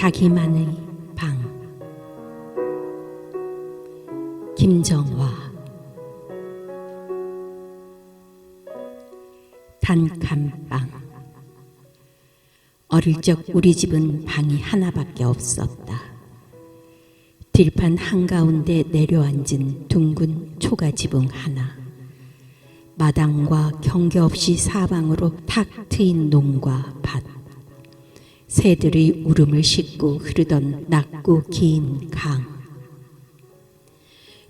자기만의 방. 김정화. 단칸방. 어릴 적 우리 집은 방이 하나밖에 없었다. 들판 한가운데 내려앉은 둥근 초가지붕 하나, 마당과 경계 없이 사방으로 탁 트인 농과 밭, 새들의 울음을 싣고 흐르던 낮고 긴 강,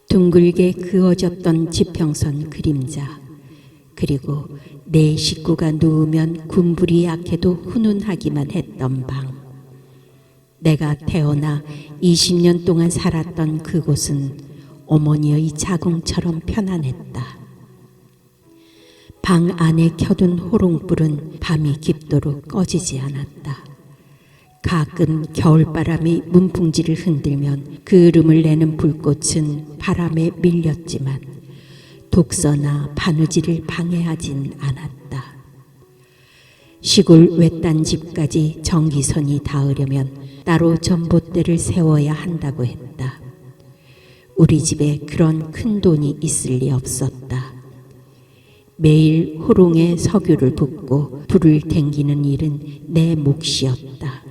둥글게 그어졌던 지평선 그림자, 그리고 내 식구가 누우면 군불이 약해도 훈훈하기만 했던 방. 내가 태어나 20년 동안 살았던 그곳은 어머니의 자궁처럼 편안했다. 방 안에 켜둔 호롱불은 밤이 깊도록 꺼지지 않았다. 가끔 겨울바람이 문풍지를 흔들면 그을음을 내는 불꽃은 바람에 밀렸지만 독서나 바느질을 방해하진 않았다. 시골 외딴 집까지 전기선이 닿으려면 따로 전봇대를 세워야 한다고 했다. 우리 집에 그런 큰 돈이 있을 리 없었다. 매일 호롱에 석유를 붓고 불을 댕기는 일은 내 몫이었다.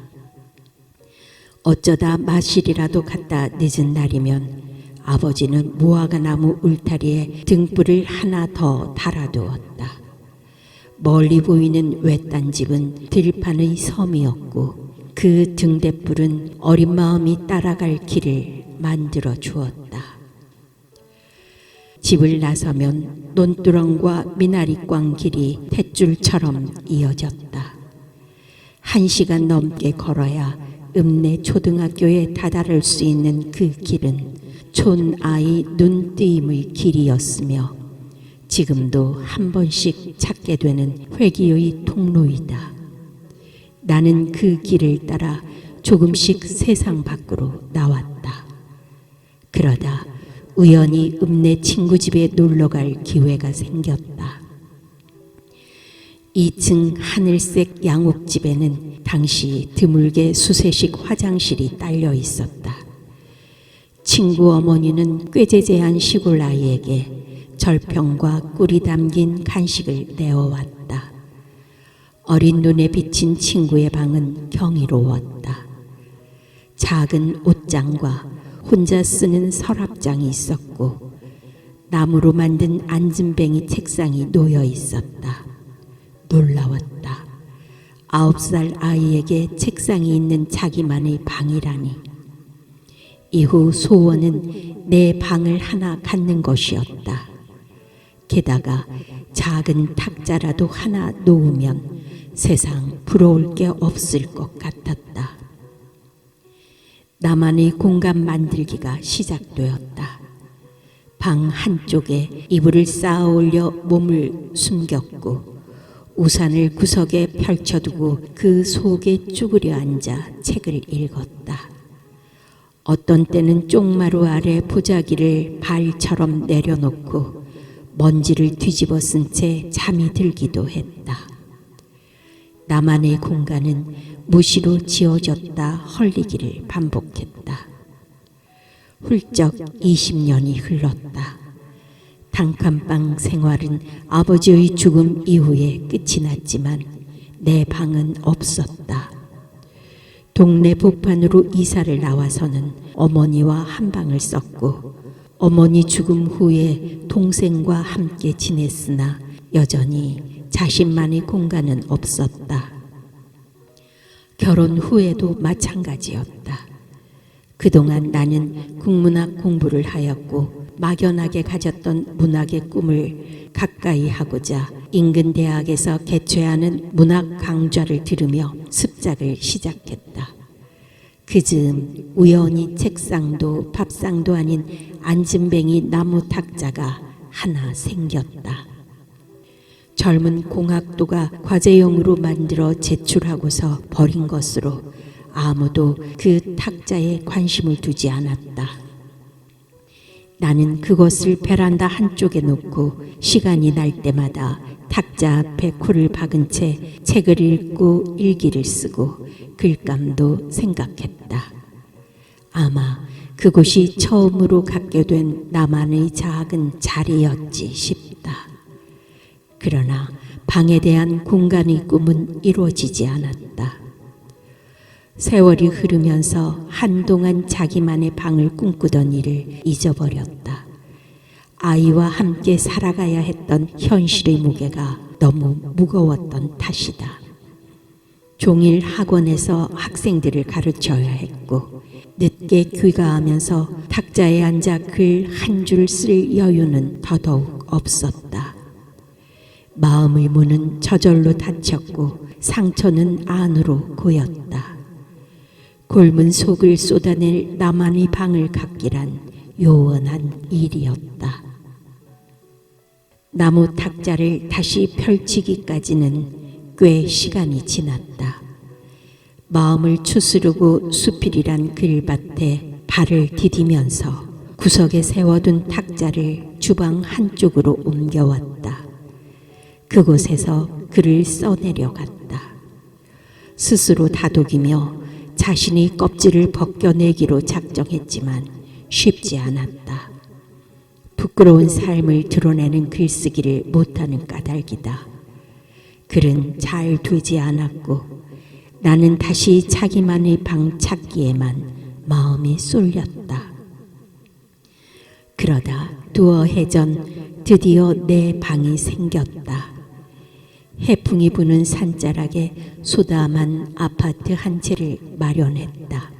어쩌다 마실이라도 갖다 늦은 날이면 아버지는 무화과나무 울타리에 등불을 하나 더 달아두었다. 멀리 보이는 외딴 집은 들판의 섬이었고 그 등대불은 어린 마음이 따라갈 길을 만들어 주었다. 집을 나서면 논두렁과 미나리꽝 길이 탯줄처럼 이어졌다. 1시간 넘게 걸어야 읍내 초등학교에 다다를 수 있는 그 길은 촌아이 눈뜨임의 길이었으며 지금도 한 번씩 찾게 되는 회귀의 통로이다. 나는 그 길을 따라 조금씩 세상 밖으로 나왔다. 그러다 우연히 읍내 친구 집에 놀러갈 기회가 생겼다. 2층 하늘색 양옥집에는 당시 드물게 수세식 화장실이 딸려 있었다. 친구 어머니는 꾀재재한 시골 아이에게 절평과 꿀이 담긴 간식을 내어왔다. 어린 눈에 비친 친구의 방은 경이로웠다. 작은 옷장과 혼자 쓰는 서랍장이 있었고 나무로 만든 앉은뱅이 책상이 놓여 있었다. 놀라웠다. 9살 아이에게 책상이 있는 자기만의 방이라니. 이후 소원은 내 방을 하나 갖는 것이었다. 게다가 작은 탁자라도 하나 놓으면 세상 부러울 게 없을 것 같았다. 나만의 공간 만들기가 시작되었다. 방 한쪽에 이불을 쌓아 올려 몸을 숨겼고 우산을 구석에 펼쳐두고 그 속에 쭈그려 앉아 책을 읽었다. 어떤 때는 쪽마루 아래 보자기를 발처럼 내려놓고 먼지를 뒤집어 쓴 채 잠이 들기도 했다. 나만의 공간은 무시로 지어졌다 헐리기를 반복했다. 훌쩍 20년이 흘렀다. 단칸방 생활은 아버지의 죽음 이후에 끝이 났지만 내 방은 없었다. 동네 복판으로 이사를 나와서는 어머니와 한 방을 썼고 어머니 죽음 후에 동생과 함께 지냈으나 여전히 자신만의 공간은 없었다. 결혼 후에도 마찬가지였다. 그동안 나는 국문학 공부를 하였고 막연하게 가졌던 문학의 꿈을 가까이 하고자 인근 대학에서 개최하는 문학 강좌를 들으며 습작을 시작했다. 그즈음 우연히 책상도 밥상도 아닌 앉은뱅이 나무 탁자가 하나 생겼다. 젊은 공학도가 과제용으로 만들어 제출하고서 버린 것으로 아무도 그 탁자에 관심을 두지 않았다. 나는 그것을 베란다 한쪽에 놓고 시간이 날 때마다 탁자 앞에 코를 박은 채 책을 읽고 일기를 쓰고 글감도 생각했다. 아마 그곳이 처음으로 갖게 된 나만의 작은 자리였지 싶다. 그러나 방에 대한 공간의 꿈은 이루어지지 않았다. 세월이 흐르면서 한동안 자기만의 방을 꿈꾸던 일을 잊어버렸다. 아이와 함께 살아가야 했던 현실의 무게가 너무 무거웠던 탓이다. 종일 학원에서 학생들을 가르쳐야 했고 늦게 귀가하면서 탁자에 앉아 글 한 줄 쓸 여유는 더더욱 없었다. 마음의 문은 저절로 닫혔고 상처는 안으로 고였다. 곪은 속을 쏟아낼 나만의 방을 갖기란 요원한 일이었다. 나무 탁자를 다시 펼치기까지는 꽤 시간이 지났다. 마음을 추스르고 수필이란 글밭에 발을 디디면서 구석에 세워둔 탁자를 주방 한쪽으로 옮겨왔다. 그곳에서 글을 써내려갔다. 스스로 다독이며 자신이 껍질을 벗겨내기로 작정했지만 쉽지 않았다. 부끄러운 삶을 드러내는 글쓰기를 못하는 까닭이다. 글은 잘 되지 않았고 나는 다시 자기만의 방 찾기에만 마음이 쏠렸다. 그러다 두어 해 전 드디어 내 방이 생겼다. 해풍이 부는 산자락에 소담한 아파트 한 채를 마련했다.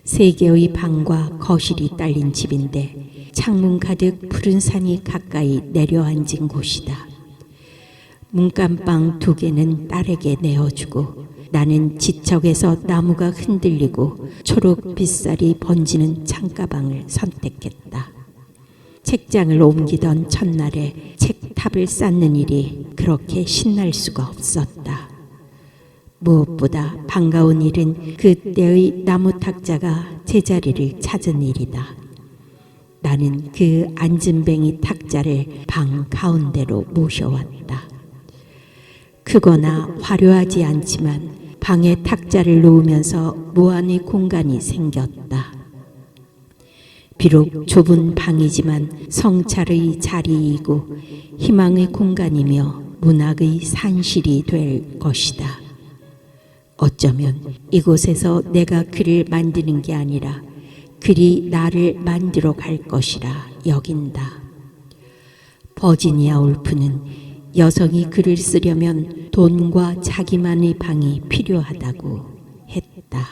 3개의 방과 거실이 딸린 집인데 창문 가득 푸른 산이 가까이 내려앉은 곳이다. 문간방 2개는 딸에게 내어주고 나는 지척에서 나무가 흔들리고 초록 빗살이 번지는 창가방을 선택했다. 책장을 옮기던 첫날에 책탑을 쌓는 일이 그렇게 신날 수가 없었다. 무엇보다 반가운 일은 그때의 나무 탁자가 제자리를 찾은 일이다. 나는 그 앉은뱅이 탁자를 방 가운데로 모셔왔다. 크거나 화려하지 않지만 방에 탁자를 놓으면서 무한의 공간이 생겼다. 비록 좁은 방이지만 성찰의 자리이고 희망의 공간이며 문학의 산실이 될 것이다. 어쩌면 이곳에서 내가 글을 만드는 게 아니라 글이 나를 만들어 갈 것이라 여긴다. 버지니아 울프는 여성이 글을 쓰려면 돈과 자기만의 방이 필요하다고 했다.